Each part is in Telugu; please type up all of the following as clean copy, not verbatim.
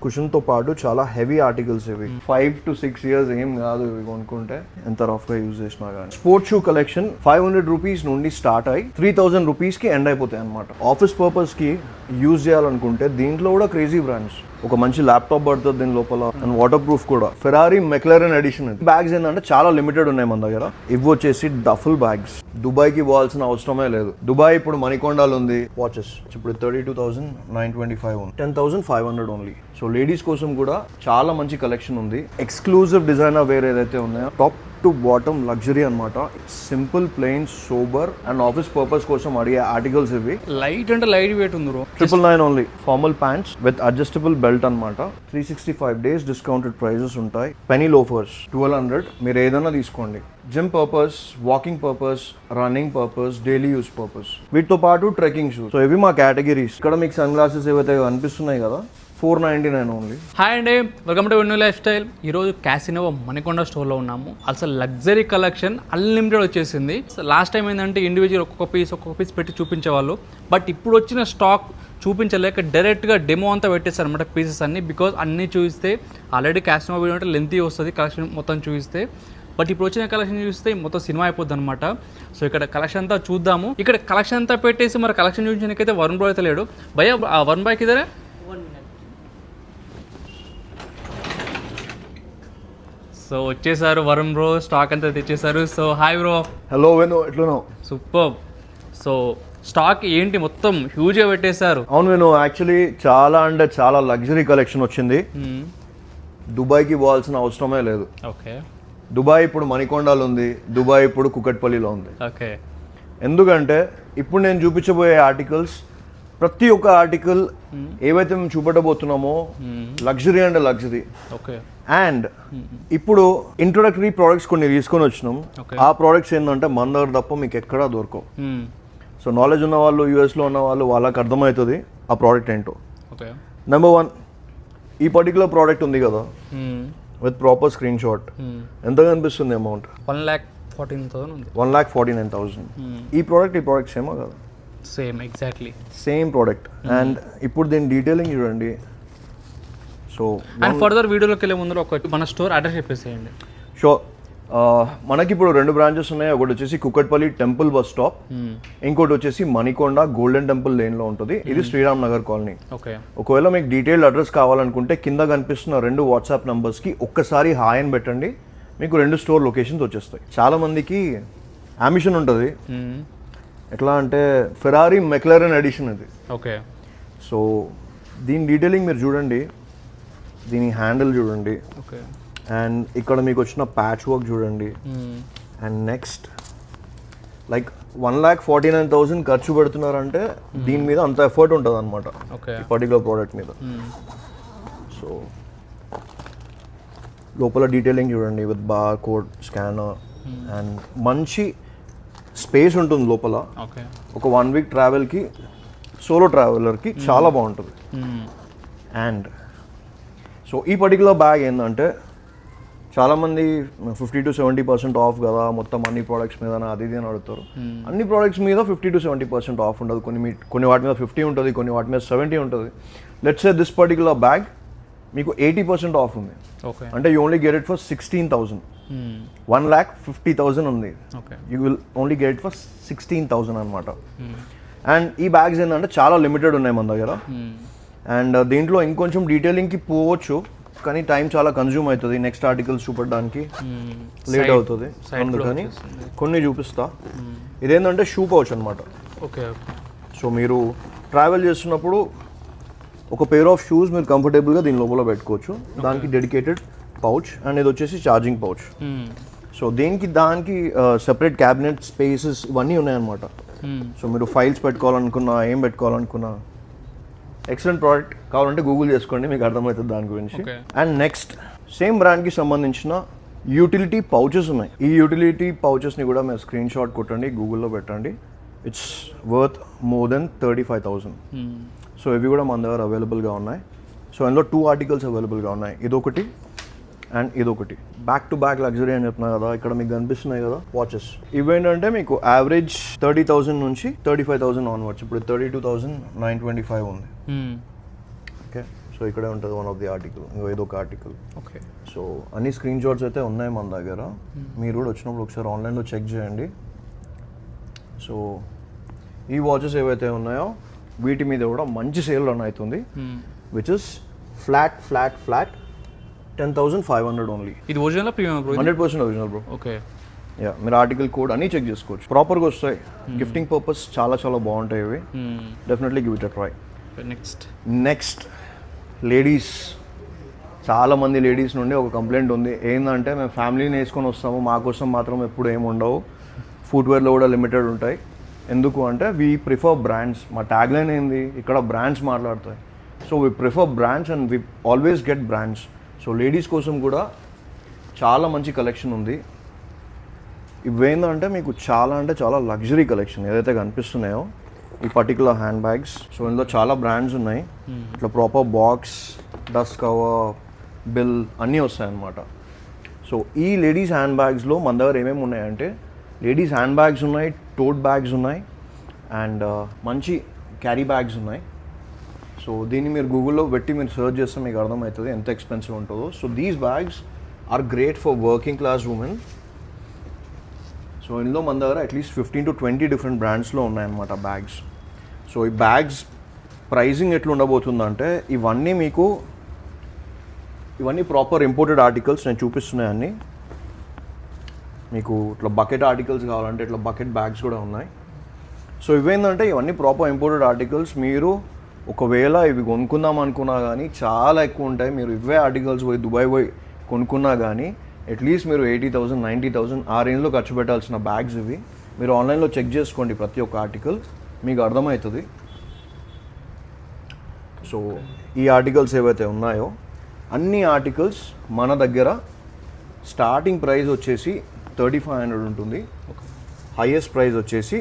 కుషన్ తో పాటు చాలా హెవీ ఆర్టికల్స్ ఇవి 5 to 6 years ఏం కాదు ఇవి కొనుక్కుంటే ఎంత రఫ్ గా యూజ్ చేసినా కానీ. స్పోర్ట్స్ షూ కలెక్షన్ 500 రూపీస్ నుండి స్టార్ట్ అయ్యి 3000 రూపీస్ కి ఎండ్ అయిపోతాయి అనమాట. ఆఫీస్ పర్పస్ కి యూజ్ చేయాలనుకుంటే దీంట్లో కూడా క్రేజీ బ్రాండ్స్. ఒక మంచి ల్యాప్టాప్ పడుతుంది దీని లోపల అండ్ వాటర్ ప్రూఫ్ కూడా. Ferrari McLaren edition. బ్యాగ్స్ ఏంటంటే చాలా లిమిటెడ్ ఉన్నాయి మన దగ్గర. ఇవి వచ్చేసి డఫుల్ బ్యాగ్స్. దుబాయ్ కి పోవాల్సిన అవసరమే లేదు. దుబాయ్ ఇప్పుడు మణికొండలో ఉంది. వాచెస్ ఇప్పుడు 32,925 ఉంది. 10,500 ఓన్లీ. సో లేడీస్ కోసం కూడా చాలా మంచి కలెక్షన్ ఉంది. ఎక్స్క్లూజివ్ డిజైనర్ వేర్ ఏదైతే ఉన్నాయో టాప్ టు బాటమ్ లగ్జరీ అనమాట. Simple plain sober and office purpose కోసం అడిగే ఆర్టికల్స్ ఇవి. లైట్ అంటే లైట్ వెయిట్ ఉంది. 999 only. Formal pants with adjustable belt అనమాట. 365 days డిస్కౌంటెడ్ ప్రైజెస్ ఉంటాయి. Penny loafers 1200. మీరు ఏదైనా తీసుకోండి. Gym purpose, walking purpose, running purpose, daily use purpose. వీటితో పాటు ట్రెక్కింగ్ షూస్. సో ఇవి మా కేటగిరీస్. ఇక్కడ మీకు సన్ గ్లాసెస్ ఏవైతే కనిపిస్తున్నాయి కదా 499 ఓన్లీ. హాయ్ అండి, welcome to venue life style. ఈరోజు క్యాసినో మణికొండ స్టోర్లో ఉన్నాము. అసలు లగ్జరీ కలెక్షన్ అన్లిమిటెడ్ వచ్చేసింది. లాస్ట్ టైం ఏంటంటే ఇండివిజువల్ ఒక్కొక్క పీస్ పెట్టి చూపించేవాళ్ళు. బట్ ఇప్పుడు వచ్చిన స్టాక్ చూపించలేక డైరెక్ట్గా డెమో అంతా పెట్టేస్తారు అనమాట పీసెస్ అన్ని. బికాజ్ అన్నీ చూపిస్తే ఆల్రెడీ క్యాసినో వీడియో అంటే లెంతీ వస్తుంది కలెక్షన్ మొత్తం చూపిస్తే. బట్ ఇప్పుడు వచ్చిన కలెక్షన్ చూస్తే మొత్తం సినిమా అయిపోద్ది అనమాట. సో ఇక్కడ కలెక్షన్ అంతా చూద్దాము. ఇక్కడ కలెక్షన్ అంతా పెట్టేసి మరి కలెక్షన్ చూపించడానికైతే వరుణ్ బ్రో అయితే లేడు. భయ్యా వరుణ్ బాయ్కి ఇద్దరే సో వచ్చేసారు వరుణ్ బ్రో. స్టాక్ అంతా తెచ్చేసారు. So hi bro. Hello Venu, ఎట్లున్నావు? సూపర్. సో స్టాక్ ఏంటి మొత్తం హ్యూజ్గా పెట్టేశారు? అవును వేణు, యాక్చువల్లీ చాలా అంటే చాలా లగ్జరీ కలెక్షన్ వచ్చింది. దుబాయ్కి పోవాల్సిన అవసరమే లేదు. ఓకే. దుబాయ్ ఇప్పుడు మణికొండలో ఉంది. దుబాయ్ ఇప్పుడు కుకట్పల్లిలో ఉంది. ఓకే. ఎందుకంటే ఇప్పుడు నేను చూపించబోయే ఆర్టికల్స్ ప్రతి ఒక్క ఆర్టికల్ ఏవైతే మేము చూపెట్టబోతున్నామో లగ్జరీ అంటే లగ్జరీ. ఓకే. అండ్ ఇప్పుడు ఇంట్రొడక్టరీ ప్రోడక్ట్స్ కొన్ని తీసుకొని వచ్చినాం. ఆ ప్రోడక్ట్స్ ఏంటంటే మన దగ్గర తప్ప మీకు ఎక్కడా దొరకవు. సో నాలెడ్జ్ ఉన్న వాళ్ళు, యూఎస్లో ఉన్న వాళ్ళు, వాళ్ళకి అర్థమవుతుంది ఆ ప్రోడక్ట్ ఏంటో. నెంబర్ 1, ఈ పర్టికులర్ ప్రోడక్ట్ ఉంది కదా విత్ ప్రాపర్ స్క్రీన్ షాట్. ఎంత కనిపిస్తుంది అమౌంట్? 1,14,000 ఉంది. 1,49,000. ఈ ప్రోడక్ట్ సేమో కదా? Same, exactly same product. And ఇప్పుడు దీని డీటెయిలింగ్ చూడండి. సో అండ్ ఫర్దర్ వీడియోలోకి వెళ్ళే ముందు ఒక మన స్టోర్ అడ్రస్ చెప్పేసేయండి. షో మనకి ఇప్పుడు 2 బ్రాంచెస్ ఉన్నాయి. ఒకటి వచ్చేసి కుకట్పల్లి టెంపుల్ బస్ స్టాప్, ఇంకోటి వచ్చేసి మణికొండ గోల్డెన్ టెంపుల్ లేన్లో ఉంటుంది. ఇది శ్రీరామ్ నగర్ కాలనీ. ఓకే. ఒకవేళ మీకు డీటెయిల్డ్ అడ్రస్ కావాలనుకుంటే కింద కనిపిస్తున్న 2 వాట్సాప్ నంబర్స్కి ఒక్కసారి హాయ్ అని పెట్టండి. మీకు 2 స్టోర్ లొకేషన్స్ వచ్చేస్తాయి. చాలా మందికి అంబిషన్ ఉంటుంది, ఎట్లా అంటే ఫెరారీ మెక్లరెన్ ఎడిషన్ ఇది. ఓకే. సో దీని డీటెయిలింగ్ మీరు చూడండి. దీని హ్యాండిల్ చూడండి. ఓకే. అండ్ ఇక్కడ మీకు వచ్చిన ప్యాచ్ వర్క్ చూడండి. అండ్ నెక్స్ట్ లైక్ 1,49,000 ఖర్చు పెడుతున్నారంటే దీని మీద అంత ఎఫర్ట్ ఉంటుంది అనమాట ఈ పర్టికులర్ ప్రోడక్ట్ మీద. సో లోపల డీటెయిలింగ్ చూడండి with bar code scanner. And మంచి స్పేస్ ఉంటుంది లోపల. ఒక 1 week ట్రావెల్కి, సోలో ట్రావెలర్కి చాలా బాగుంటుంది. అండ్ సో ఈ పర్టికులర్ బ్యాగ్ ఏంటంటే చాలామంది 50 to 70% ఆఫ్ కదా మొత్తం అన్ని ప్రోడక్ట్స్ మీద అది ఇది అని అడుగుతారు. అన్ని ప్రోడక్ట్స్ మీద 50 to 70% ఆఫ్ ఉండదు. కొన్ని వాటి మీద 50 ఉంటుంది, కొన్ని వాటి మీద 70 ఉంటుంది. Let's say this particular bag మీకు 80% ఆఫ్ ఉంది. అంటే you only get it for 16,000. 1,50,000 ఉంది. You will only get it for 16,000 అనమాట. అండ్ ఈ బ్యాగ్స్ ఏంటంటే చాలా లిమిటెడ్ ఉన్నాయి మన దగ్గర. అండ్ దీంట్లో ఇంకొంచెం డీటెయిలింగ్కి పోవచ్చు, కానీ టైం చాలా కన్జ్యూమ్ అవుతుంది. నెక్స్ట్ ఆర్టికల్స్ చూపడానికి లేట్ అవుతుంది. అందుకని కొన్ని చూపిస్తా. ఇదేంటంటే షూ పౌచ్ అనమాట. ఓకే. సో మీరు ట్రావెల్ చేస్తున్నప్పుడు ఒక పెయిర్ ఆఫ్ షూస్ మీరు కంఫర్టబుల్గా దీని లోపల పెట్టుకోవచ్చు. దానికి డెడికేటెడ్ పౌచ్. అండ్ ఇది వచ్చేసి ఛార్జింగ్ పౌచ్. సో దానికి సెపరేట్ క్యాబినెట్ స్పేసెస్ ఇవన్నీ ఉన్నాయన్నమాట. సో మీరు ఫైల్స్ పెట్టుకోవాలనుకున్నా, ఏం పెట్టుకోవాలనుకున్నా ఎక్సలెంట్ ప్రోడక్ట్. కావాలంటే గూగుల్ చేసుకోండి, మీకు అర్థమవుతుంది దాని గురించి. అండ్ నెక్స్ట్ సేమ్ బ్రాండ్కి సంబంధించిన యూటిలిటీ పౌచెస్ ఉన్నాయి. ఈ యూటిలిటీ పౌచెస్ని కూడా మీరు స్క్రీన్ షాట్ కొట్టండి, గూగుల్లో పెట్టండి. It's worth more than 35,000. So ఇవి కూడా మన దగ్గర అవైలబుల్గా ఉన్నాయి. సో అందులో 2 ఆర్టికల్స్ అవైలబుల్గా ఉన్నాయి. ఇదొకటి అండ్ ఇదొకటి. బ్యాక్ టు బ్యాక్ లగ్జరీ అని చెప్తున్నా కదా, ఇక్కడ మీకు కనిపిస్తున్నాయి కదా వాచెస్. ఇవేంటంటే మీకు యావరేజ్ 30,000 నుంచి 35,000 ఆన్వర్డ్స్. ఇప్పుడు 32,925 ఉంది. ఓకే. సో సో ఇక్కడే ఉంటుంది వన్ ఆఫ్ ది ఆర్టికల్, ఇంకో ఏదో ఒక ఆర్టికల్. ఓకే. సో అన్ని స్క్రీన్ షాట్స్ అయితే ఉన్నాయి మన దగ్గర. మీరు కూడా వచ్చినప్పుడు ఒకసారి ఆన్లైన్లో చెక్ చేయండి. సో ఈ వాచెస్ ఏవైతే ఉన్నాయో వీటి మీద కూడా మంచి సేల్ రన్ అవుతుంది, విచ్ ఇస్ ఫ్లాట్ 10,500 ఓన్లీ. ఇది original premium bro? 100% original bro. Okay. Yeah, మీరు ఆర్టికల్ కోడ్ అన్నీ చెక్ చేసుకోవచ్చు, ప్రాపర్గా వస్తాయి. గిఫ్టింగ్ పర్పస్ చాలా చాలా బాగుంటాయి ఇవి. Definitely give it a try. Next ladies, చాలామంది లేడీస్ నుండి ఒక కంప్లైంట్ ఉంది. ఏంటంటే మేము ఫ్యామిలీని వేసుకొని వస్తాము, మా కోసం మాత్రం ఎప్పుడు ఏమి ఉండవు, ఫుట్వేర్లో కూడా లిమిటెడ్ ఉంటాయి. ఎందుకు అంటే వీ ప్రిఫర్ బ్రాండ్స్. మా ట్యాగ్ లైన్ ఏంది, ఇక్కడ బ్రాండ్స్ మాట్లాడతాయి. So we prefer brands and we always get brands. So ladies కోసం కూడా చాలా మంచి కలెక్షన్ ఉంది. ఇవేందంటే మీకు చాలా అంటే చాలా లగ్జరీ కలెక్షన్ ఏదైతే కనిపిస్తున్నాయో ఈ పర్టికులర్ హ్యాండ్ బ్యాగ్స్. సో ఇందులో చాలా బ్రాండ్స్ ఉన్నాయి. ఇట్లా proper box, dust cover, bill అన్నీ వస్తాయన్నమాట. సో ఈ లేడీస్ హ్యాండ్ బ్యాగ్స్లో మన దగ్గర ఏమేమి ఉన్నాయంటే లేడీస్ హ్యాండ్ బ్యాగ్స్ ఉన్నాయి, టోట్ బ్యాగ్స్ ఉన్నాయి, అండ్ మంచి క్యారీ బ్యాగ్స్ ఉన్నాయి. సో దీన్ని మీరు గూగుల్లో పెట్టి మీరు సర్చ్ చేస్తే మీకు అర్థమవుతుంది ఎంత ఎక్స్పెన్సివ్ ఉంటుందో. So these bags are great for working class women. సో ఇందులో మన దగ్గర అట్లీస్ట్ 15 to 20 డిఫరెంట్ బ్రాండ్స్లో ఉన్నాయన్నమాట బ్యాగ్స్. సో ఈ బ్యాగ్స్ ప్రైజింగ్ ఎట్లా ఉండబోతుందంటే ఇవన్నీ ప్రాపర్ ఇంపోర్టెడ్ ఆర్టికల్స్. నేను చూపిస్తున్నాయన్నీ మీకు. ఇట్లా బకెట్ ఆర్టికల్స్ కావాలంటే ఇట్లా బకెట్ బ్యాగ్స్ కూడా ఉన్నాయి. సో ఇవేంటంటే ఇవన్నీ ప్రాపర్ ఇంపోర్టెడ్ ఆర్టికల్స్. మీరు ఒకవేళ ఇవి కొనుక్కుందాం అనుకున్నా కానీ చాలా ఎక్కువ ఉంటాయి. మీరు ఇవే ఆర్టికల్స్ పోయి దుబాయ్ పోయి కొనుక్కున్నా కానీ అట్లీస్ట్ మీరు 80,000 90,000 ఆ రేంజ్లో ఖర్చు పెట్టాల్సిన బ్యాగ్స్ ఇవి. మీరు ఆన్లైన్లో చెక్ చేసుకోండి ప్రతి ఒక్క ఆర్టికల్, మీకు అర్థమవుతుంది. సో ఈ ఆర్టికల్స్ ఏవైతే ఉన్నాయో అన్ని ఆర్టికల్స్ మన దగ్గర స్టార్టింగ్ ప్రైస్ వచ్చేసి 3,500 ఉంటుంది, హైయెస్ట్ ప్రైస్ వచ్చేసి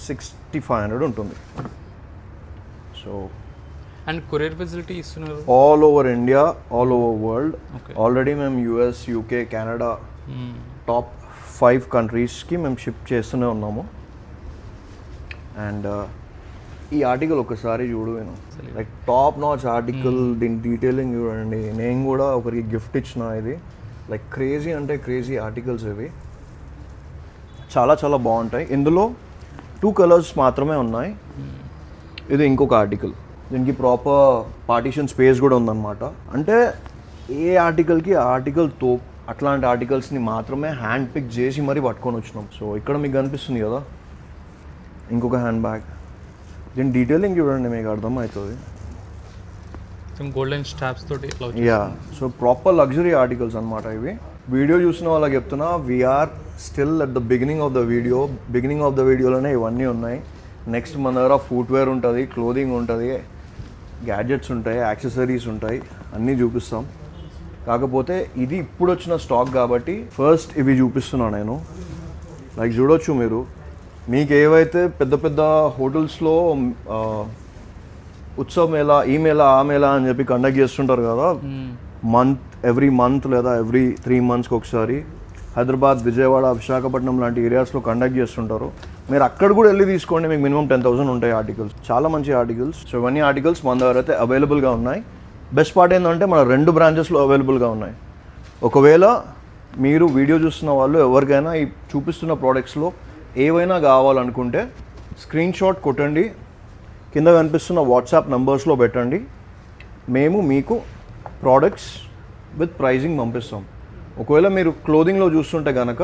6,500 ఉంటుంది. సో అండ్ కొరియర్ ఫెసిలిటీ ఇస్తున్నారు all over India, all over world. Already మేము US, UK, కెనడా టాప్ 5 కంట్రీస్కి మేము షిప్ చేస్తూనే ఉన్నాము. అండ్ ఈ ఆర్టికల్ ఒకసారి చూడు, నేను లైక్ టాప్ నాచ్ ఆర్టికల్. దీని డీటెయిలింగ్ చూడండి. నేను కూడా ఒకరికి గిఫ్ట్ ఇచ్చిన. ఇది లైక్ క్రేజీ అంటే క్రేజీ ఆర్టికల్స్ ఇవి, చాలా చాలా బాగుంటాయి. ఇందులో 2 కలర్స్ మాత్రమే ఉన్నాయి. ఇది ఇంకొక ఆర్టికల్, దీనికి ప్రాపర్ పార్టీషన్ స్పేస్ కూడా ఉందన్నమాట. అంటే ఏ ఆర్టికల్కి ఆ ఆర్టికల్తో అట్లాంటి ఆర్టికల్స్ని మాత్రమే హ్యాండ్ పిక్ చేసి మరీ పట్టుకొని వచ్చినాం. సో ఇక్కడ మీకు కనిపిస్తుంది కదా ఇంకొక హ్యాండ్ బ్యాగ్. దీని డీటెయిలింగ్ చూడండి, మీకు అర్థమవుతుంది. గోల్డెన్ స్టాప్స్ తోటి. Yeah, so proper luxury articles అనమాట ఇవి. వీడియో చూసిన వాళ్ళకి చెప్తున్నా, we're still at the beginning of the వీడియోలోనే ఇవన్నీ ఉన్నాయి. నెక్స్ట్ మన దగ్గర ఫుట్వేర్ ఉంటుంది, క్లోదింగ్ ఉంటుంది, గ్యాడ్జెట్స్ ఉంటాయి, యాక్సెసరీస్ ఉంటాయి, అన్నీ చూపిస్తాం. కాకపోతే ఇది ఇప్పుడు వచ్చిన స్టాక్ కాబట్టి ఫస్ట్ ఇవి చూపిస్తున్నాను నేను. లైక్ చూడొచ్చు మీరు, మీకు ఏవైతే పెద్ద పెద్ద హోటల్స్లో ఉత్సవ్ మేళా, ఈ మేళా, ఆ మేళా అని చెప్పి కండక్ట్ చేస్తుంటారు కదా, ఎవ్రీ మంత్ లేదా ఎవ్రీ 3 monthsకి ఒకసారి హైదరాబాద్, విజయవాడ, విశాఖపట్నం లాంటి ఏరియాస్లో కండక్ట్ చేస్తుంటారు. మీరు అక్కడ కూడా వెళ్ళి తీసుకోండి, మీకు మినిమం 10,000 ఉంటాయి ఆర్టికల్స్. చాలా మంచి ఆర్టికల్స్. సో ఇవన్నీ ఆర్టికల్స్ మన దగ్గర అయితే అవైలబుల్గా ఉన్నాయి. బెస్ట్ పార్ట్ ఏంటంటే మన 2 బ్రాంచెస్లో అవైలబుల్గా ఉన్నాయి. ఒకవేళ మీరు వీడియో చూస్తున్న వాళ్ళు ఎవరికైనా ఈ చూపిస్తున్న ప్రోడక్ట్స్లో ఏవైనా కావాలనుకుంటే స్క్రీన్ షాట్ కొట్టండి, కింద కనిపిస్తున్న వాట్సాప్ నంబర్స్లో పెట్టండి. మేము మీకు ప్రోడక్ట్స్ విత్ ప్రైజింగ్ పంపిస్తాం. ఒకవేళ మీరు క్లోదింగ్లో చూస్తుంటే కనుక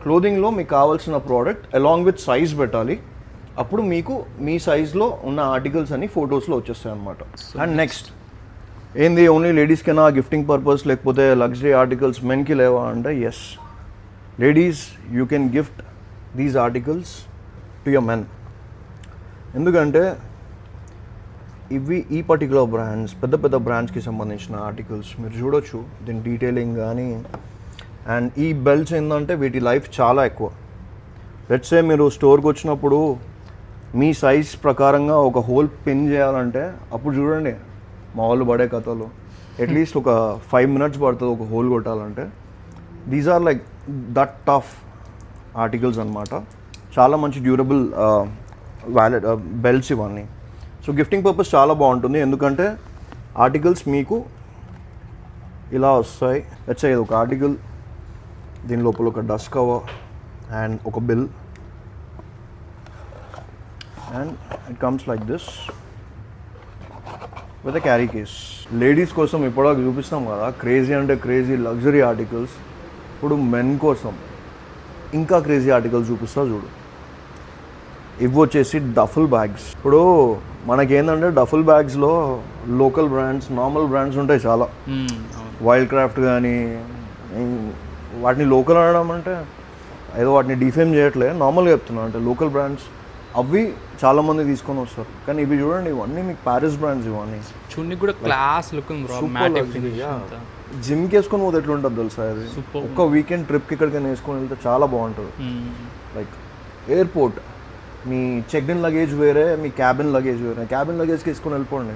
క్లోదింగ్లో మీకు కావాల్సిన ప్రోడక్ట్ అలాంగ్ విత్ సైజ్ పెట్టాలి. అప్పుడు మీకు మీ సైజ్లో ఉన్న ఆర్టికల్స్ అన్ని ఫొటోస్లో వచ్చేస్తాయి అన్నమాట. అండ్ నెక్స్ట్ ఏంది, ఓన్లీ లేడీస్కైనా గిఫ్టింగ్ పర్పస్ లేకపోతే లగ్జరీ ఆర్టికల్స్ మెన్కి లేవా అంటే yes, ladies you can gift these articles to your men. ఎందుకంటే ఇవి ఈ పర్టికులర్ బ్రాండ్స్, పెద్ద పెద్ద బ్రాండ్స్కి సంబంధించిన ఆర్టికల్స్ మీరు చూడొచ్చు. దీని డీటెయిలింగ్ కానీ. అండ్ ఈ బెల్ట్స్ ఏంటంటే వీటి లైఫ్ చాలా ఎక్కువ. లెట్స్ సే మీరు స్టోర్కి వచ్చినప్పుడు మీ సైజ్ ప్రకారంగా ఒక హోల్ పిన్ చేయాలంటే అప్పుడు చూడండి మా వాళ్ళు పడే కథలు. అట్లీస్ట్ ఒక 5 minutes పడుతుంది ఒక హోల్ కొట్టాలంటే. These are like that tough articles అనమాట. చాలా మంచి డ్యూరబుల్ బెల్ట్స్ ఇవన్నీ. సో గిఫ్టింగ్ పర్పస్ చాలా బాగుంటుంది. ఎందుకంటే ఆర్టికల్స్ మీకు ఇలా వస్తాయి. వచ్చాయి ఒక ఆర్టికల్, దీని లోపల ఒక డస్ట్ కవర్ అండ్ ఒక bill, and it comes like this with a carry case. Ladies కోసం ఇప్పటిదాకా చూపిస్తాం కదా క్రేజీ అంటే క్రేజీ లగ్జరీ ఆర్టికల్స్. ఇప్పుడు మెన్ కోసం ఇంకా క్రేజీ ఆర్టికల్స్ చూపిస్తా చూడు. ఇవి వచ్చేసి డఫుల్ బ్యాగ్స్. ఇప్పుడు మనకేంటంటే డఫుల్ బ్యాగ్స్లో లోకల్ బ్రాండ్స్, నార్మల్ బ్రాండ్స్ ఉంటాయి చాలా. వైల్డ్ క్రాఫ్ట్ కానీ, వాటిని లోకల్ అనడం అంటే ఏదో వాటిని డిఫేమ్ చేయట్లే, నార్మల్గా చెప్తున్నాను. అంటే లోకల్ బ్రాండ్స్ అవి చాలామంది తీసుకొని వస్తారు. కానీ ఇవి చూడండి, ఇవన్నీ మీకు ప్యారిస్ బ్రాండ్స్. ఇవన్నీ చూడండి కూడా క్లాస్ లుక్ ఉంది బ్రో. జిమ్కి వేసుకొని పోతే ఎట్లా ఉంటుంది తెలుసా ఇది? ఒక్క వీకెండ్ ట్రిప్కి ఇక్కడికైనా వేసుకొని వెళ్తే చాలా బాగుంటుంది. లైక్ ఎయిర్పోర్ట్, మీ చెక్ ఇన్ లగేజ్ వేరే, మీ క్యాబిన్ లగేజ్ వేరే. క్యాబిన్ లగేజ్కి వేసుకొని వెళ్ళిపోండి,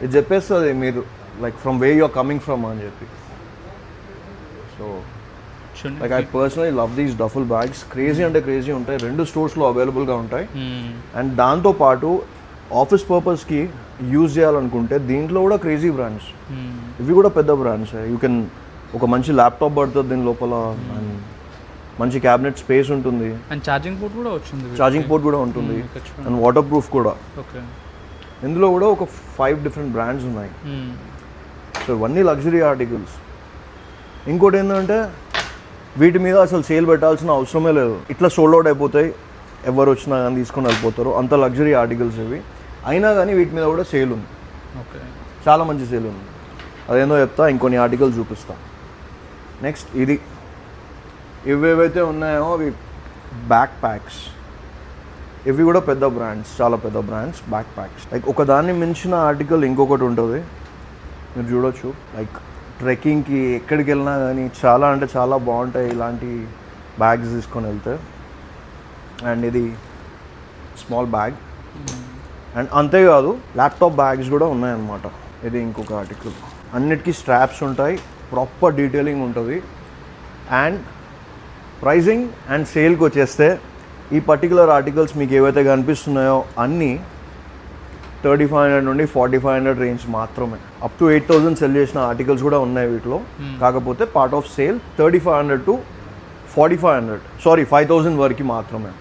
ఇది చెప్పేస్తుంది మీరు like from way you are coming from అని చెప్పి. So like I personally love these duffel bags. Crazy అంటే క్రేజీ ఉంటాయి. 2 స్టోర్స్లో అవైలబుల్గా ఉంటాయి. అండ్ దాంతోపాటు ఆఫీస్ పర్పస్కి యూజ్ చేయాలనుకుంటే దీంట్లో కూడా క్రేజీ బ్రాండ్స్. ఇవి కూడా పెద్ద బ్రాండ్స్. యూ కెన్ ఒక మంచి ల్యాప్టాప్ పడుతుంది దీని లోపల, అండ్ మంచి క్యాబినెట్ స్పేస్ ఉంటుంది, అండ్ ఛార్జింగ్ పోర్ట్ కూడా వచ్చింది. ఛార్జింగ్ పోర్ట్ కూడా ఉంటుంది, అండ్ వాటర్ ప్రూఫ్ కూడా. ఇందులో కూడా ఒక 5 డిఫరెంట్ బ్రాండ్స్ ఉన్నాయి. సో ఇవన్నీ లగ్జరీ ఆర్టికల్స్. ఇంకోటి ఏంటంటే వీటి మీద అసలు సేల్ పెట్టాల్సిన అవసరమే లేదు. ఇట్లా సోల్డ్ అవుట్ అయిపోతాయి, ఎవరు వచ్చినా కానీ తీసుకొని వెళ్ళిపోతారు. అంత లగ్జరీ ఆర్టికల్స్ ఇవి. అయినా కానీ వీటి మీద కూడా సేల్ ఉంది. చాలా మంచి సేల్ ఉంది. అదేందో చెప్తా, ఇంకొన్ని ఆర్టికల్స్ చూపిస్తా. నెక్స్ట్ ఇది, ఇవేవైతే ఉన్నాయో అవి బ్యాక్ ప్యాక్స్. ఇవి కూడా పెద్ద బ్రాండ్స్, చాలా పెద్ద బ్రాండ్స్. బ్యాక్ ప్యాక్స్ లైక్ ఒకదాన్ని మించిన ఆర్టికల్ ఇంకొకటి ఉంటుంది. మీరు చూడొచ్చు, లైక్ ట్రెక్కింగ్కి ఎక్కడికి వెళ్ళినా కానీ చాలా అంటే చాలా బాగుంటాయి ఇలాంటి బ్యాగ్స్ తీసుకొని వెళ్తే. అండ్ ఇది స్మాల్ బ్యాగ్. అండ్ అంతేకాదు ల్యాప్టాప్ బ్యాగ్స్ కూడా ఉన్నాయన్నమాట. ఇది ఇంకొక ఆర్టికల్. అన్నిటికీ స్ట్రాప్స్ ఉంటాయి, ప్రాపర్ డీటెయిలింగ్ ఉంటుంది. అండ్ ప్రైజింగ్ అండ్ సేల్కి వచ్చేస్తే ఈ పర్టికులర్ ఆర్టికల్స్ మీకు ఏవైతే కనిపిస్తున్నాయో అన్నీ 3500 నుండి 4500 రేంజ్ మాత్రమే. అప్ టు 8000 సెల్ చేసిన ఆర్టికల్స్ కూడా ఉన్నాయి వీటిలో. కాకపోతే part of sale 3500 to 4500, sorry 5000 వరకు మాత్రమే.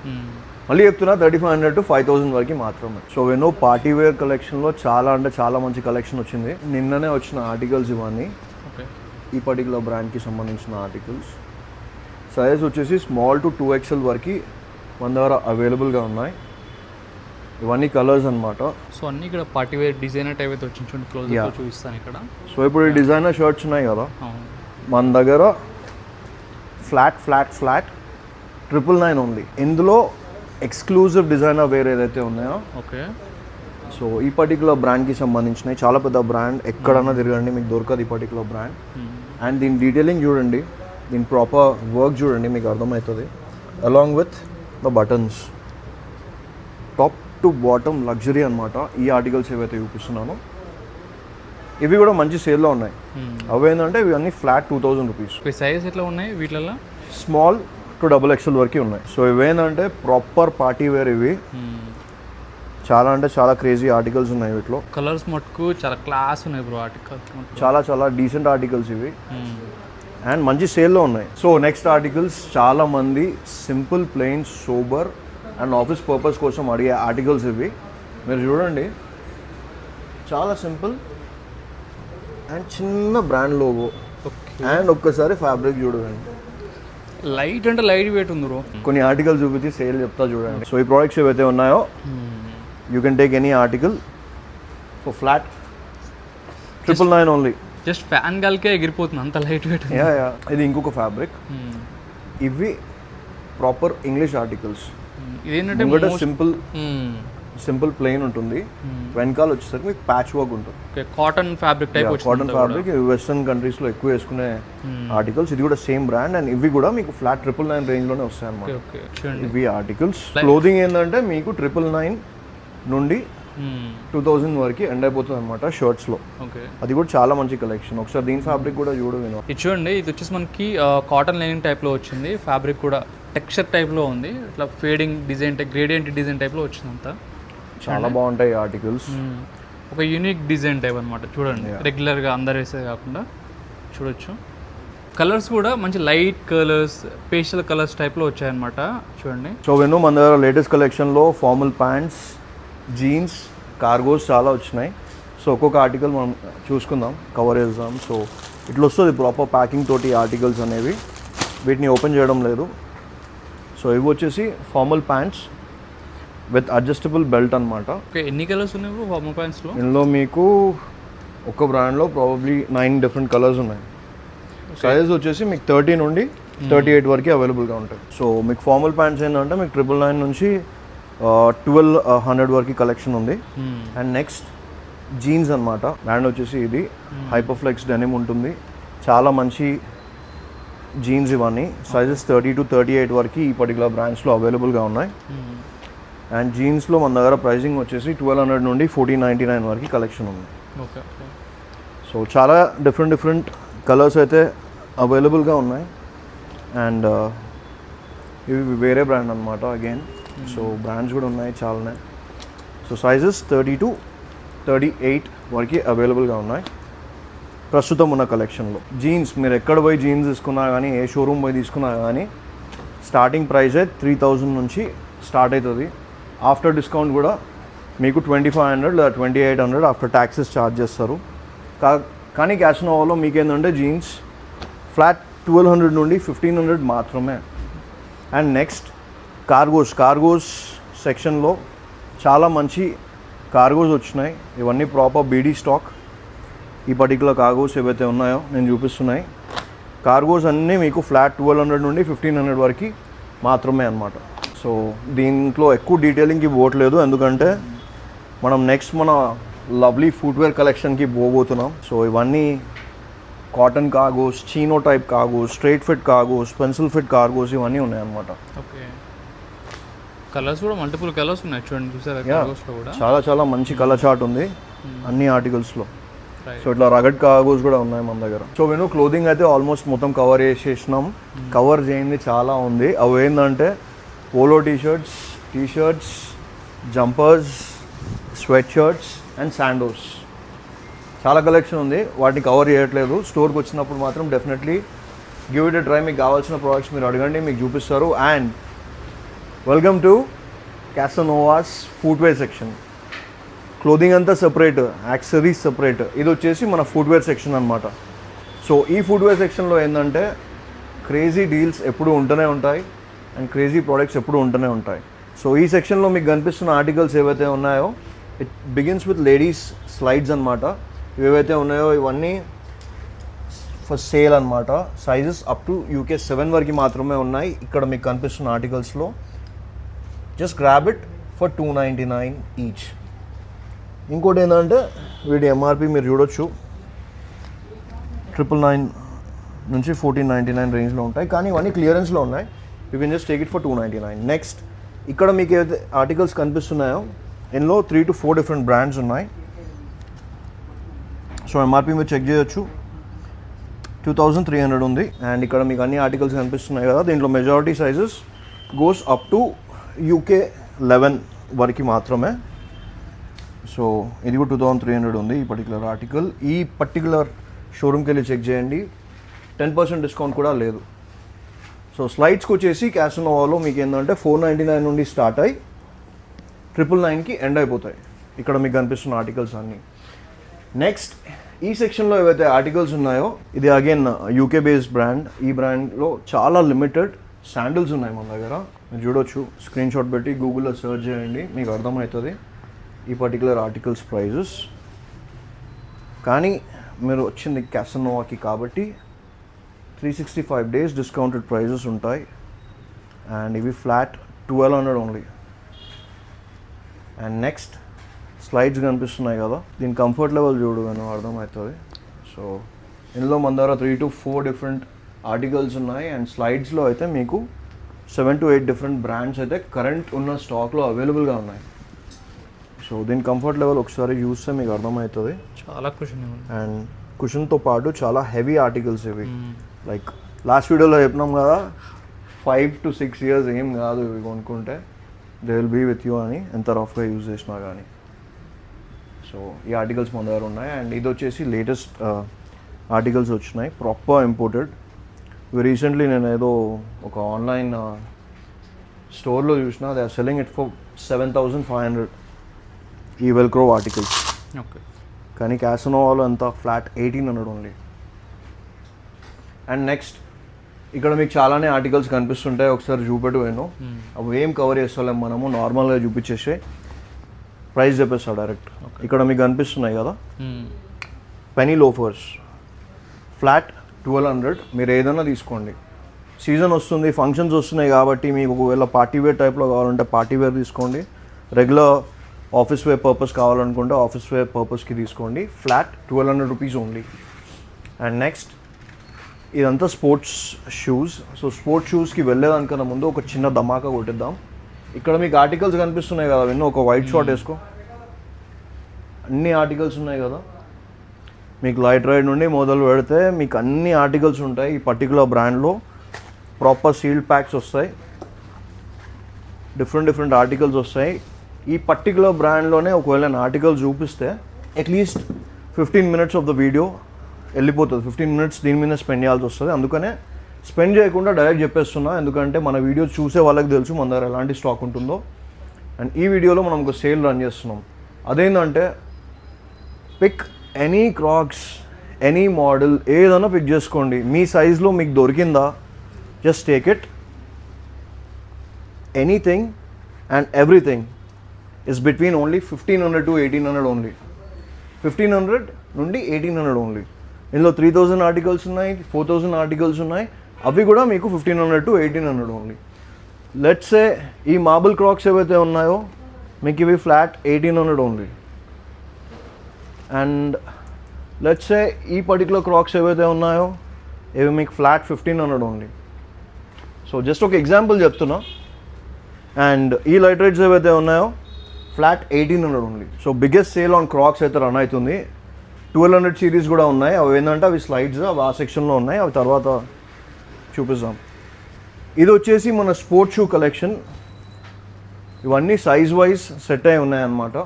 మళ్ళీ చెప్తున్నా 3500 to 5000 వరకు మాత్రమే. సో వెనో పార్టీ వేర్ కలెక్షన్లో చాలా అంటే చాలా మంచి కలెక్షన్ వచ్చింది. నిన్ననే వచ్చిన ఆర్టికల్స్ ఇవన్నీ. ఈ పర్టికులర్ బ్రాండ్కి సంబంధించిన ఆర్టికల్స్. సైజ్ వచ్చేసి స్మాల్ టు 2XL వరకు మన దగ్గర అవైలబుల్గా ఉన్నాయి. ఇవన్నీ కలర్స్ అనమాట. సో అన్నీ ఇక్కడ పార్టీ వేర్ డిజైనర్ టైప్ అయితే వచ్చింది. చూడండి క్లోజ్ చూపిస్తాను ఇక్కడ. సో ఇప్పుడు ఈ డిజైనర్ షర్ట్స్ ఉన్నాయి కదా మన దగ్గర, ఫ్లాట్ 999 ఉంది. ఇందులో ఎక్స్క్లూజివ్ డిజైనర్ వేర్ ఏదైతే ఉన్నాయో, సో ఈ పర్టికులర్ బ్రాండ్కి సంబంధించినవి. చాలా పెద్ద బ్రాండ్, ఎక్కడన్నా తిరగండి మీకు దొరకదు ఈ పర్టికులర్ బ్రాండ్. అండ్ దీని డీటెయిలింగ్ చూడండి, దీని ప్రాపర్ వర్క్ చూడండి, మీకు అర్థమవుతుంది. Along with the buttons, top to bottom luxury అనమాట. ఈ ఆర్టికల్స్ ఏవైతే చూపిస్తున్నానో ఇవి కూడా మంచి సేల్లో ఉన్నాయి. అవేంటంటే ఇవి అన్ని ఫ్లాట్ 2000 రూపీస్. సైజ్ ఎట్లా ఉన్నాయి వీటిలో? స్మాల్ టు XXL వరకు ఉన్నాయి. సో ఇవేంటంటే ప్రాపర్ పార్టీ వేర్. ఇవి చాలా అంటే చాలా క్రేజీ ఆర్టికల్స్ ఉన్నాయి వీటిలో. కలర్స్ మటుకు చాలా క్లాస్ ఉన్నాయి బ్రో. ఆర్టికల్స్ చాలా చాలా డీసెంట్ ఆర్టికల్స్ ఇవి. అండ్ మంచి సేల్లో ఉన్నాయి. సో నెక్స్ట్ ఆర్టికల్స్, చాలా మంది simple, plain, sober and office purpose కోసం అడిగే ఆర్టికల్స్ ఇవి. మీరు చూడండి, చాలా సింపుల్ అండ్ చిన్న బ్రాండ్ లోగో. అండ్ ఒక్కసారి ఫ్యాబ్రిక్ చూడండి, లైట్ అంటే లైట్ వెయిట్ ఉంది బ్రో. కొన్ని ఆర్టికల్స్ చూపించి సేల్ చెప్తా చూడండి. సో ఈ ప్రోడక్ట్స్ ఏవైతే ఉన్నాయో you can take any article for flat 999 only. Just fan గాలికే ఎగిరిపోతుంది, అంత లైట్ వెయిట్. ఇది ఇంకొక ఫ్యాబ్రిక్. ఇవి ప్రాపర్ ఇంగ్లీష్ ఆర్టికల్స్. ఇదేంటంటే సింపుల్ ప్లెయిన్ ఉంటుంది. వెనకాల వచ్చేసరికి మీకు ప్యాచ్ వర్క్ ఉంటుంది. Cotton fabric type. Cotton fabric western countries లో ఎక్కువ వేసుకునే ఆర్టికల్స్. ఇది కూడా సేమ్ బ్రాండ్. అండ్ ఇవి కూడా మీకు ఫ్లాట్ 999 రేంజ్ లోనే వస్తాయి అన్నమాట ఇవి ఆర్టికల్స్. క్లోదింగ్ ఏంటంటే మీకు 999 నుండి 2000 వరకు ఎండ్ అయిపోతుంది అనమాట షర్ట్స్ లో. అది కూడా చాలా మంచి కలెక్షన్. ఒకసారి దీని ఫ్యాబ్రిక్ కూడా చూడండి. ఇది చూడండి, ఇది వచ్చేసి మనకి కాటన్ లైనింగ్ టైప్ లో వచ్చింది. ఫ్యాబ్రిక్ కూడా టెక్స్చర్ టైప్ లో ఉంది. ఇట్లా fading design, gradient design type లో వచ్చింది. అంతా చాలా బాగుంటాయి ఆర్టికల్స్. ఒక యూనిక్ డిజైన్ టైప్ అనమాట. చూడండి, రెగ్యులర్గా అందరు వేసేది కాకుండా చూడొచ్చు. కలర్స్ కూడా మంచి లైట్ కలర్స్, పేస్టల్ కలర్స్ టైప్లో వచ్చాయన్నమాట. చూడండి. సో వెను మన దగ్గర లేటెస్ట్ కలెక్షన్లో ఫార్మల్ ప్యాంట్స్, జీన్స్, కార్గోస్ చాలా వచ్చినాయి. సో ఒక్కొక్క ఆర్టికల్ మనం చూసుకుందాం, కవర్ చేద్దాం. సో ఇట్లా వస్తుంది ప్రాపర్ ప్యాకింగ్ తోటి ఆర్టికల్స్ అనేవి. వీటిని ఓపెన్ చేయడం లేదు. సో ఇవి వచ్చేసి formal pants with adjustable belt అనమాట. ఓకే, ఎన్ని కలర్స్ ఉన్నాయి ఫార్మల్ ప్యాంట్స్లో? ఇందులో మీకు ఒక బ్రాండ్లో ప్రాబబ్లీ 9 డిఫరెంట్ కలర్స్ ఉన్నాయి. సైజ్ వచ్చేసి మీకు 30 నుండి 38 వరకు అవైలబుల్గా ఉంటాయి. సో మీకు ఫార్మల్ ప్యాంట్స్ ఏంటంటే మీకు 999 నుంచి 1200 వరకు కలెక్షన్ ఉంది. అండ్ నెక్స్ట్ జీన్స్ అనమాట. బ్రాండ్ వచ్చేసి ఇది హైపర్ఫ్లెక్స్ డెనిమ్ ఉంటుంది. చాలా మంచి జీన్స్ ఇవన్నీ. సైజెస్ 30 to 38 వరకు ఈ పర్టికులర్ బ్రాండ్స్లో అవైలబుల్గా ఉన్నాయి. అండ్ జీన్స్లో మన దగ్గర ప్రైజింగ్ వచ్చేసి 1200 నుండి 1499 వరకు కలెక్షన్ ఉంది. ఓకే. సో చాలా డిఫరెంట్ కలర్స్ అయితే అవైలబుల్గా ఉన్నాయి. అండ్ ఇవి వేరే బ్రాండ్ అనమాట అగైన్. సో బ్రాండ్స్ కూడా ఉన్నాయి చాలానే. సో సైజెస్ 30 to 38 వరకు అవైలబుల్గా ఉన్నాయి ప్రస్తుతం ఉన్న కలెక్షన్లో. జీన్స్ మీరు ఎక్కడ పోయి జీన్స్ తీసుకున్నా కానీ, ఏ షోరూమ్ పోయి తీసుకున్నా కానీ స్టార్టింగ్ ప్రైజే 3000 నుంచి స్టార్ట్ అవుతుంది. ఆఫ్టర్ డిస్కౌంట్ కూడా మీకు 2500 లేదా 2800 ఆఫ్టర్ ట్యాక్సెస్ ఛార్జ్ చేస్తారు. కానీ క్యాష్ నోవాలో మీకు ఏంటంటే జీన్స్ ఫ్లాట్ 1200 నుండి 1500 మాత్రమే. అండ్ నెక్స్ట్ కార్గోస్ సెక్షన్లో చాలా మంచి కార్గోస్ వచ్చినాయి. ఇవన్నీ ప్రాపర్ బీడీ స్టాక్. ఈ పర్టికులర్ కార్గోస్ ఏవైతే ఉన్నాయో నేను చూపిస్తున్నాయి. కార్గోస్ అన్నీ మీకు ఫ్లాట్ 1200 నుండి 1500 వరకు మాత్రమే అనమాట. సో దీంట్లో ఎక్కువ డీటెయిలింగ్కి పోవట్లేదు, ఎందుకంటే మనం నెక్స్ట్ మన లవ్లీ ఫుట్వేర్ కలెక్షన్కి పోబోతున్నాం. సో ఇవన్నీ cotton cargos, chino type cargos, straight fit cargos, pencil fit cargos ఇవన్నీ ఉన్నాయన్నమాట. ఓకే. కలర్స్ కూడా మల్టిపుల్ కలర్స్ ఉన్నాయి చూడండి. చూసారా కార్గోస్లో కూడా చాలా మంచి కలర్ చార్ట్ ఉంది అన్ని ఆర్టికల్స్లో. సో ఇట్లా రగడ్ కార్గోస్ కూడా ఉన్నాయి మన దగ్గర. సో నేను క్లోదింగ్ అయితే ఆల్మోస్ట్ మొత్తం కవర్ చేసేసినాం. కవర్ చేయింది చాలా ఉంది. అవి ఏంటంటే polo T-shirts, jumpers, sweatshirts and sandos. చాలా కలెక్షన్ ఉంది, వాటిని కవర్ చేయట్లేదు. స్టోర్కి వచ్చినప్పుడు మాత్రం definitely give it a try. మీకు కావాల్సిన ప్రోడక్ట్స్ మీరు అడగండి, మీకు చూపిస్తారు. And welcome to Casanovas footwear section. Clothing అంతా సెపరేట్, యాక్సెసరీస్ సెపరేట్. ఇది వచ్చేసి మన ఫుట్వేర్ సెక్షన్ అనమాట. సో ఈ ఫుట్వేర్ సెక్షన్లో ఏంటంటే క్రేజీ డీల్స్ ఎప్పుడూ ఉంటూనే ఉంటాయి అండ్ క్రేజీ ప్రోడక్ట్స్ ఎప్పుడూ ఉంటూనే ఉంటాయి. సో ఈ సెక్షన్లో మీకు కనిపిస్తున్న ఆర్టికల్స్ ఏవైతే ఉన్నాయో it begins with ladies slides అనమాట. ఏవైతే ఉన్నాయో ఇవన్నీ ఫర్ సేల్ అనమాట. సైజెస్ అప్ టు UK 7 వరకు మాత్రమే ఉన్నాయి ఇక్కడ మీకు కనిపిస్తున్న ఆర్టికల్స్లో. Just grab it for 299 each. ఇంకోటి ఏంటంటే వీటి MRP మీరు చూడొచ్చు 999 నుంచి 1499 రేంజ్లో ఉంటాయి, కానీ ఇవన్నీ క్లియరెన్స్లో ఉన్నాయి. You can just take it for 299. Next ఇక్కడ మీకు ఏదైతే ఆర్టికల్స్ కనిపిస్తున్నాయో ఇందులో 3 to 4 డిఫరెంట్ బ్రాండ్స్ ఉన్నాయి. సో MRP మీరు చెక్ చేయొచ్చు, 2300 ఉంది. అండ్ ఇక్కడ మీకు అన్ని ఆర్టికల్స్ కనిపిస్తున్నాయి కదా, దీంట్లో majority sizes goes up to UK 11 వరకు మాత్రమే. సో ఇది కూడా 2300 ఉంది ఈ పర్టికులర్ ఆర్టికల్. ఈ పర్టికులర్ షోరూమ్కి వెళ్ళి చెక్ చేయండి, 10% డిస్కౌంట్ కూడా లేదు. సో స్లైడ్స్కి వచ్చేసి క్యాసనోవాలో మీకు ఏంటంటే 499 నుండి స్టార్ట్ అయ్యి 999కి ఎండ్ అయిపోతాయి ఇక్కడ మీకు కనిపిస్తున్న ఆర్టికల్స్ అన్నీ. నెక్స్ట్ ఈ సెక్షన్లో ఏవైతే ఆర్టికల్స్ ఉన్నాయో ఇది అగైన్ UK బేస్డ్ బ్రాండ్. ఈ బ్రాండ్లో చాలా లిమిటెడ్ శాండిల్స్ ఉన్నాయి మన దగ్గర. మీరు చూడొచ్చు, స్క్రీన్ షాట్ పెట్టి గూగుల్లో సెర్చ్ చేయండి, మీకు అర్థమవుతుంది ఈ పర్టికులర్ ఆర్టికల్స్ ప్రైజెస్. కానీ మీరు వచ్చింది క్యాసనోవాకి కాబట్టి 365 days డిస్కౌంటెడ్ ప్రైజెస్ ఉంటాయి. అండ్ ఇవి flat 1200 only. And next slides కనిపిస్తున్నాయి కదా, దీని కంఫర్ట్ లెవెల్ చూడు అని అర్థమవుతుంది. సో ఇందులో మన దగ్గర 3 to 4 డిఫరెంట్ ఆర్టికల్స్ ఉన్నాయి. అండ్ స్లైడ్స్లో అయితే మీకు 7 to 8 డిఫరెంట్ బ్రాండ్స్ అయితే కరెంట్ ఉన్న స్టాక్లో అవైలబుల్గా ఉన్నాయి. సో దీని కంఫర్ట్ లెవెల్ ఒకసారి చూస్తే మీకు అర్థమవుతుంది. చాలా కుషన్. అండ్ కుషన్తో పాటు చాలా హెవీ ఆర్టికల్స్ ఇవి. లైక్ లాస్ట్ వీడియోలో చెప్పినాం కదా 5 to 6 years ఏం కాదు ఇవి కొనుక్కుంటే, they will be with you అని, ఎంత రఫ్గా యూజ్ చేసినా కానీ. సో సో ఈ ఆర్టికల్స్ మన దగ్గర ఉన్నాయి. అండ్ ఇది వచ్చేసి లేటెస్ట్ ఆర్టికల్స్ వచ్చినాయి, ప్రాపర్ ఇంపోర్టెడ్. ఇవి రీసెంట్లీ నేను ఏదో ఒక ఆన్లైన్ స్టోర్లో చూసిన, they are selling it for 7,500 ఈ వెల్క్రో ఆర్టికల్స్. ఓకే, కానీ క్యాసినోవాలో అంతా ఫ్లాట్ 1,800 ఓన్లీ. అండ్ నెక్స్ట్ ఇక్కడ మీకు చాలానే ఆర్టికల్స్ కనిపిస్తుంటాయి, ఒకసారి చూపెట్టు వేను. అవి ఏం కవర్ చేస్తలేం మనము, నార్మల్గా చూపించేసే ప్రైస్ చెప్పేస్తాం డైరెక్ట్. ఇక్కడ మీకు కనిపిస్తున్నాయి కదా పెనీ లోఫర్స్, ఫ్లాట్ 1,200. మీరు ఏదైనా తీసుకోండి, సీజన్ వస్తుంది, ఫంక్షన్స్ వస్తున్నాయి కాబట్టి మీకు ఒకవేళ పార్టీ వేర్ టైప్లో కావాలంటే పార్టీ వేర్ తీసుకోండి, రెగ్యులర్ ఆఫీస్ వేర్ పర్పస్ కావాలనుకుంటే ఆఫీస్ వేర్ పర్పస్కి తీసుకోండి. Flat 1,200 rupees only. And next ఇదంతా స్పోర్ట్స్ షూస్. సో స్పోర్ట్స్ షూస్కి వెళ్ళేదానికన్నా ముందు ఒక చిన్న ధమాకా కొట్టిద్దాం. ఇక్కడ మీకు ఆర్టికల్స్ కనిపిస్తున్నాయి కదా, విన్ను ఒక వైట్ షార్ట్ వేసుకో. అన్ని ఆర్టికల్స్ ఉన్నాయి కదా, మీకు లైట్ రైడ్ నుండి మొదలు పెడితే మీకు అన్ని ఆర్టికల్స్ ఉంటాయి. ఈ పర్టికులర్ బ్రాండ్లో ప్రాపర్ సీల్డ్ ప్యాక్స్ వస్తాయి, డిఫరెంట్ ఆర్టికల్స్ వస్తాయి. ఈ పర్టికులర్ బ్రాండ్లోనే ఒకవేళ నేను ఆర్టికల్ చూపిస్తే at least 15 minutes of the video వెళ్ళిపోతుంది. 15 minutes దీని మీద స్పెండ్ చేయాల్సి వస్తుంది. అందుకనే స్పెండ్ చేయకుండా డైరెక్ట్ చెప్పేస్తున్నా, ఎందుకంటే మన వీడియో చూసే వాళ్ళకి తెలుసు మన దగ్గర ఎలాంటి స్టాక్ ఉంటుందో. అండ్ ఈ వీడియోలో మనం ఒక సేల్ రన్ చేస్తున్నాం. అదేంటంటే pick any Crocs, any model, ఏదైనా పిక్ చేసుకోండి. మీ సైజులో మీకు దొరికిందా, just take it. Anything and everything is between only 1,500 to 1,800 only. 1,500 నుండి 1,800 ఓన్లీ. ఇందులో 3,000 ఆర్టికల్స్ ఉన్నాయి, 4,000 ఆర్టికల్స్ ఉన్నాయి. అవి కూడా మీకు 1,500 to 1,800 ఓన్లీ. లెట్స్ సే ఈ మార్బుల్ క్రాక్స్ ఏవైతే ఉన్నాయో మీకు ఇవి flat 1,800 only. And let's say ఈ పర్టికులర్ క్రాక్స్ ఏవైతే ఉన్నాయో ఇవి మీకు ఫ్లాట్ 1,500 ఓన్లీ. సో జస్ట్ ఒక ఎగ్జాంపుల్ చెప్తున్నా. అండ్ ఈ లైట్ రైడ్స్ ఏవైతే ఉన్నాయో flat 1,800 only. So biggest sale on Crocs అయితే రన్ అవుతుంది. 1,200 సిరీస్ కూడా ఉన్నాయి. అవి ఏంటంటే అవి స్లైడ్స్, అవి ఆ సెక్షన్లో ఉన్నాయి, అవి తర్వాత చూపిస్తాం. ఇది వచ్చేసి మన స్పోర్ట్స్ షూ కలెక్షన్. ఇవన్నీ సైజ్ వైజ్ సెట్ అయి ఉన్నాయన్నమాట.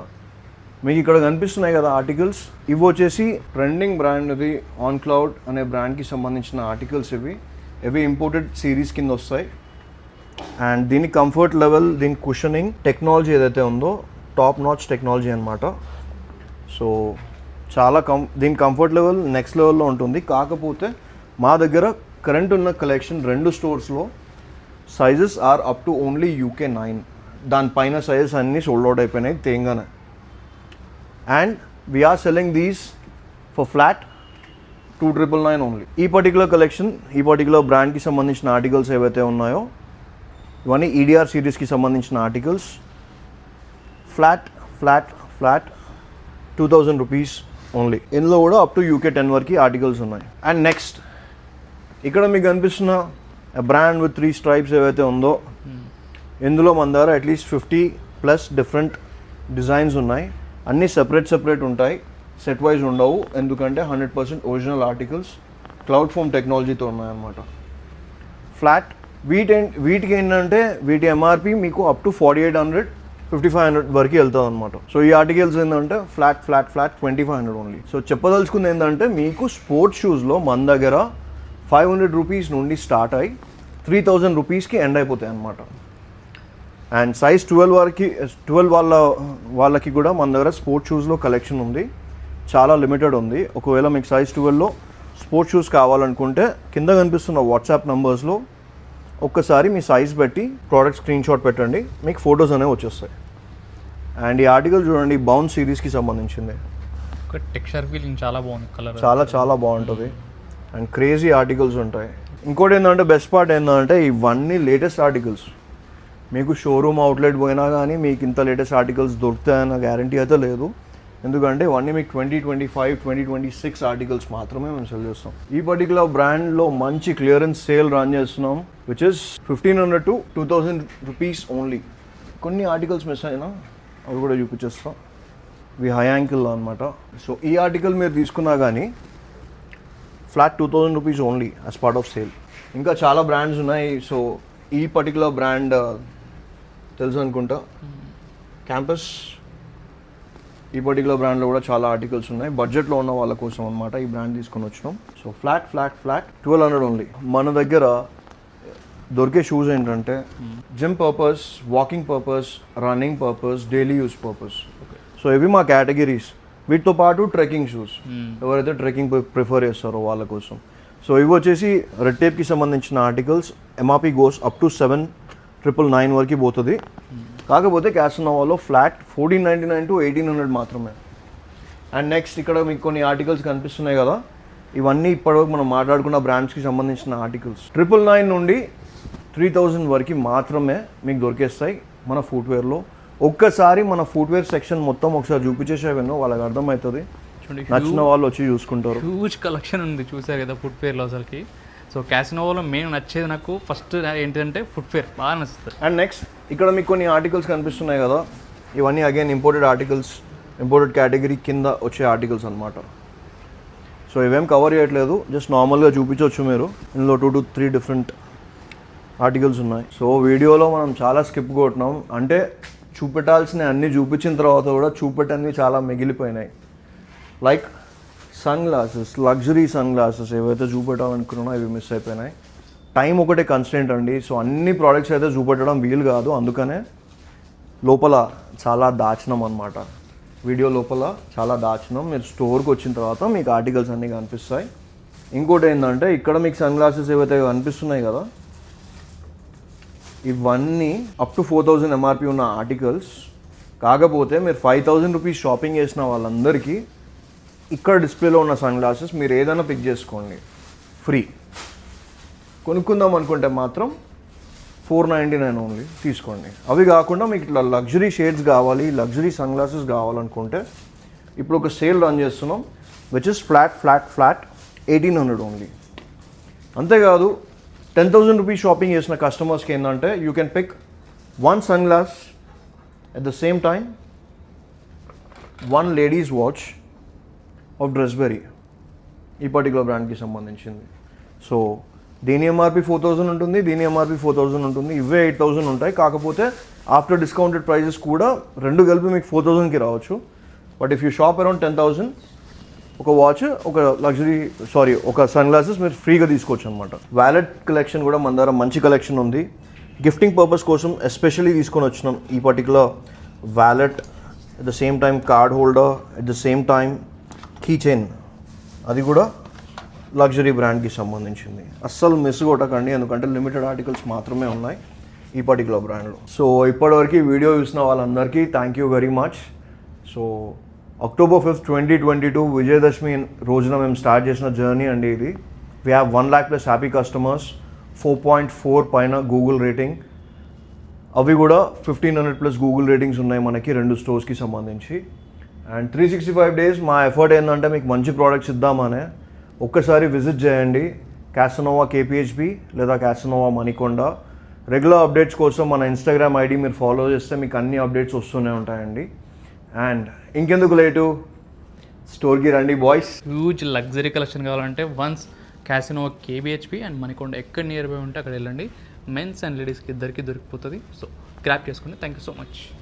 మీకు ఇక్కడ కనిపిస్తున్నాయి కదా ఆర్టికల్స్, ఇవి వచ్చేసి ట్రెండింగ్ బ్రాండ్, ఇది ఆన్ క్లౌడ్ అనే బ్రాండ్కి సంబంధించిన ఆర్టికల్స్. ఇవి ఇంపోర్టెడ్ సిరీస్ కింద వస్తాయి. అండ్ దీని కంఫర్ట్ లెవెల్, దీని కుషనింగ్ టెక్నాలజీ ఏదైతే ఉందో టాప్ నాచ్ టెక్నాలజీ అనమాట. సో చాలా దీని కంఫర్ట్ లెవెల్ నెక్స్ట్ లెవెల్లో ఉంటుంది. కాకపోతే మా దగ్గర కరెంట్ ఉన్న కలెక్షన్ 2 స్టోర్స్లో sizes are up to only UK 9. దానిపైన సైజెస్ అన్నీ సోల్డ్ అవుట్ అయిపోయినాయి తేంగానే. And we're selling these for flat 2,999 only. ఈ పర్టికులర్ కలెక్షన్, ఈ పర్టికులర్ బ్రాండ్కి సంబంధించిన ఆర్టికల్స్ ఏవైతే ఉన్నాయో ఇవన్నీ EDR సిరీస్కి సంబంధించిన ఆర్టికల్స్. Flat 2,000 rupees only. ఇందులో కూడా అప్ టు UK 10 వరకు ఆర్టికల్స్ ఉన్నాయి. అండ్ నెక్స్ట్ ఇక్కడ మీకు కనిపిస్తున్న బ్రాండ్ విత్ 3 స్ట్రైప్స్ ఏవైతే ఉందో ఇందులో మన దగ్గర అట్లీస్ట్ 50+ డిఫరెంట్ డిజైన్స్ ఉన్నాయి. అన్నీ సెపరేట్ ఉంటాయి, సెట్ వైజ్ ఉండవు. ఎందుకంటే 100% ఒరిజినల్ ఆర్టికల్స్ క్లౌడ్ ఫోమ్ టెక్నాలజీతో ఉన్నాయన్నమాట. ఫ్లాట్ వీటికి ఏంటంటే వీటి MRP మీకు అప్ టు 4,800, 5,500 వరకు వెళ్తుంది అనమాట. సో ఈ ఆర్టికల్స్ ఏంటంటే ఫ్లాట్ 2,500 ఓన్లీ. సో చెప్పదలుచుకుంది ఏంటంటే మీకు స్పోర్ట్స్ షూస్లో మన దగ్గర 500 రూపీస్ నుండి స్టార్ట్ అయ్యి 3,000 రూపీస్కి ఎండ్ అయిపోతాయి అనమాట. అండ్ సైజ్ 12 వాళ్ళకి కూడా మన దగ్గర స్పోర్ట్స్ షూస్లో కలెక్షన్ ఉంది, చాలా లిమిటెడ్ ఉంది. ఒకవేళ మీకు సైజ్ 12లో స్పోర్ట్స్ షూస్ కావాలనుకుంటే కింద కనిపిస్తున్న వాట్సాప్ నంబర్స్లో ఒక్కసారి మీ సైజ్ పెట్టి ప్రోడక్ట్ స్క్రీన్ షాట్ పెట్టండి, మీకు ఫొటోస్ అనేవి వచ్చేస్తాయి. అండ్ ఈ ఆర్టికల్ చూడండి, బౌన్స్ సిరీస్కి సంబంధించింది. టెక్స్చర్ ఫీలింగ్ చాలా బాగుంది, కలర్ చాలా బాగుంటుంది. అండ్ క్రేజీ ఆర్టికల్స్ ఉంటాయి. ఇంకోటి ఏంటంటే బెస్ట్ పార్ట్ ఏంటంటే ఇవన్నీ లేటెస్ట్ ఆర్టికల్స్. మీకు షోరూమ్ అవుట్లెట్ పోయినా కానీ మీకు ఇంత లేటెస్ట్ ఆర్టికల్స్ దొరుకుతాయన్న గ్యారంటీ అయితే లేదు. ఎందుకంటే ఇవన్నీ మీకు 2025, 2026 ఆర్టికల్స్ మాత్రమే మేము సెల్ చేస్తాం. ఈ పర్టికులర్ బ్రాండ్లో మంచి క్లియరెన్స్ సేల్ రన్ చేస్తున్నాం, which is 1,500 to 2,000 rupees only. కొన్ని ఆర్టికల్స్ మిస్ అయినా అవి కూడా చూపించేస్తాం. ఇవి హై యాంకిల్ అనమాట. సో ఈ ఆర్టికల్ మీరు తీసుకున్నా కానీ flat 2,000 rupees only as part of sale. ఇంకా చాలా బ్రాండ్స్ ఉన్నాయి. సో ఈ పర్టికులర్ బ్రాండ్ తెలుసు అనుకుంటా, క్యాంపస్ ఈ పర్టికులర్ బ్రాండ్లో కూడా చాలా ఆర్టికల్స్ ఉన్నాయి. బడ్జెట్లో ఉన్న వాళ్ళ కోసం అనమాట ఈ బ్రాండ్ తీసుకొని వచ్చినాం. So flat 1200 only. మన దగ్గర దొరికే షూస్ ఏంటంటే gym purpose, walking purpose, running purpose, daily use purpose. So ఇవి మా కేటగిరీస్. వీటితో పాటు ట్రెక్కింగ్ షూస్, ఎవరైతే ట్రెక్కింగ్ ప్రిఫర్ చేస్తారో వాళ్ళ కోసం. సో ఇవి వచ్చేసి రెడ్ టేప్కి సంబంధించిన articles. MRP goes up to 7,999 వరకు పోతుంది. కాకపోతే క్యాసనోవాలో ఫ్లాట్ 1499 to 1800 మాత్రమే. అండ్ నెక్స్ట్ ఇక్కడ మీకు కొన్ని ఆర్టికల్స్ కనిపిస్తున్నాయి కదా, ఇవన్నీ ఇప్పటివరకు మనం మాట్లాడుకున్న బ్రాండ్స్కి సంబంధించిన ఆర్టికల్స్. 999 నుండి 3000 వరకు మాత్రమే మీకు దొరికేస్తాయి మన ఫుట్వేర్లో. ఒక్కసారి మన ఫుట్వేర్ సెక్షన్ మొత్తం ఒకసారి చూపించేసేవన్నో వాళ్ళకి అర్థమవుతుంది. నచ్చిన వాళ్ళు వచ్చి చూసుకుంటారు. హ్యూజ్ కలెక్షన్ ఉంది, చూసారు కదా ఫుట్వేర్లో అసలుకి. సో క్యాసినోవాలో మెయిన్ నచ్చేది నాకు ఫస్ట్ ఏంటంటే ఫుట్వేర్ బాగా నచ్చుతుంది. అండ్ నెక్స్ట్ ఇక్కడ మీకు కొన్ని ఆర్టికల్స్ కనిపిస్తున్నాయి కదా, ఇవన్నీ again imported articles, imported category కింద వచ్చే ఆర్టికల్స్ అనమాట. సో ఇవేం కవర్ చేయట్లేదు, జస్ట్ నార్మల్గా చూపించవచ్చు మీరు. ఇందులో 2 to 3 డిఫరెంట్ ఆర్టికల్స్ ఉన్నాయి. సో వీడియోలో మనం చాలా స్కిప్ కొట్టినాం, అంటే చూపెట్టాల్సిన అన్నీ చూపించిన తర్వాత కూడా చూపెట్టన్నీ చాలా మిగిలిపోయినాయి. Like sunglasses, luxury sunglasses ఏవైతే చూపెట్టాలనుకున్నానో ఇవి మిస్ అయిపోయినాయి. టైం ఒకటే కన్స్టెంట్ అండి. సో అన్ని ప్రోడక్ట్స్ అయితే చూపెట్టడం వీలు కాదు, అందుకనే లోపల చాలా దాచినాం అనమాట. వీడియో లోపల చాలా దాచినాం. మీరు స్టోర్కి వచ్చిన తర్వాత మీకు ఆర్టికల్స్ అన్నీ కనిపిస్తాయి. ఇంకోటి ఏంటంటే ఇక్కడ మీకు సన్ గ్లాసెస్ ఏవైతే కనిపిస్తున్నాయి కదా, ఇవన్నీ అప్ టు 4000 ఎంఆర్పి ఉన్న ఆర్టికల్స్. కాకపోతే మీరు 5000 రూపీస్ షాపింగ్ చేసిన వాళ్ళందరికీ ఇక్కడ డిస్ప్లేలో ఉన్న సన్ గ్లాసెస్ మీరు ఏదైనా పిక్ చేసుకోండి, ఫ్రీ. కొనుక్కుందాం అనుకుంటే మాత్రం 499 ఓన్లీ తీసుకోండి. అవి కాకుండా మీకు ఇట్లా లగ్జరీ షేడ్స్ కావాలి, లగ్జరీ సన్ గ్లాసెస్ కావాలనుకుంటే ఇప్పుడు ఒక సేల్ రన్ చేస్తున్నాం, విచ్ ఇస్ ఫ్లాట్ 1800 ఓన్లీ. అంతేకాదు 10,000 రూపీస్ షాపింగ్ చేసిన కస్టమర్స్కి ఏంటంటే you can pick 1 sunglass, at the same time 1 ladies watch of Dressberry, ఈ పర్టికులర్ బ్రాండ్కి సంబంధించింది. సో దీని ఎంఆర్పి 4000 ఉంటుంది, దీని ఎంఆర్పి 4000 ఉంటుంది. ఇవే 8000 ఉంటాయి. కాకపోతే ఆఫ్టర్ డిస్కౌంటెడ్ ప్రైజెస్ కూడా రెండు కలిపి మీకు 4000కి రావచ్చు. But if you shop around 10,000 ఒక వాచ్, ఒక సన్ గ్లాసెస్ మీరు ఫ్రీగా తీసుకోవచ్చు అనమాట. వ్యాలెట్ కలెక్షన్ కూడా మన దగ్గర మంచి కలెక్షన్ ఉంది. గిఫ్టింగ్ పర్పస్ కోసం ఎస్పెషల్లీ తీసుకొని వచ్చినాం ఈ particular wallet. At the same time card holder, at the same time key chain, అది కూడా లగ్జరీ బ్రాండ్కి సంబంధించింది. అస్సలు మిస్ కొట్టకండి, ఎందుకంటే లిమిటెడ్ ఆర్టికల్స్ మాత్రమే ఉన్నాయి ఈ పర్టికులర్ బ్రాండ్లో. సో ఇప్పటివరకు వీడియో చూసిన వాళ్ళందరికీ thank you very much. So October 5th, 2022 Vijayadashami రోజున మేము స్టార్ట్ చేసిన జర్నీ అండి ఇది. We have 1 lakh plus happy customers, 4.4 పైన గూగుల్ రేటింగ్. అవి కూడా 1500 ప్లస్ గూగుల్ రేటింగ్స్ ఉన్నాయి మనకి 2 స్టోర్స్కి సంబంధించి. అండ్ 365 days మా ఎఫర్ట్ ఏంటంటే మీకు మంచి ప్రోడక్ట్స్ ఇద్దామనే. ఒక్కసారి విజిట్ చేయండి క్యాసనోవా కేపీహెచ్బి లేదా క్యాసనోవా మణికొండ. రెగ్యులర్ అప్డేట్స్ కోసం మన ఇన్స్టాగ్రామ్ ఐడి మీరు ఫాలో చేస్తే మీకు అన్ని అప్డేట్స్ వస్తూనే ఉంటాయండి. అండ్ ఇంకెందుకు లేటు, స్టోర్కి రండి బాయ్స్. హ్యూజ్ లగ్జరీ కలెక్షన్ కావాలంటే వన్స్ క్యాసినోవా కేబిహెచ్పి అండ్ మణికొండ ఎక్కడ నియర్ బై ఉంటే అక్కడ వెళ్ళండి. మెన్స్ అండ్ లేడీస్కి ఇద్దరికి దొరికిపోతుంది. సో గ్రాప్ చేసుకోండి. Thank you so much.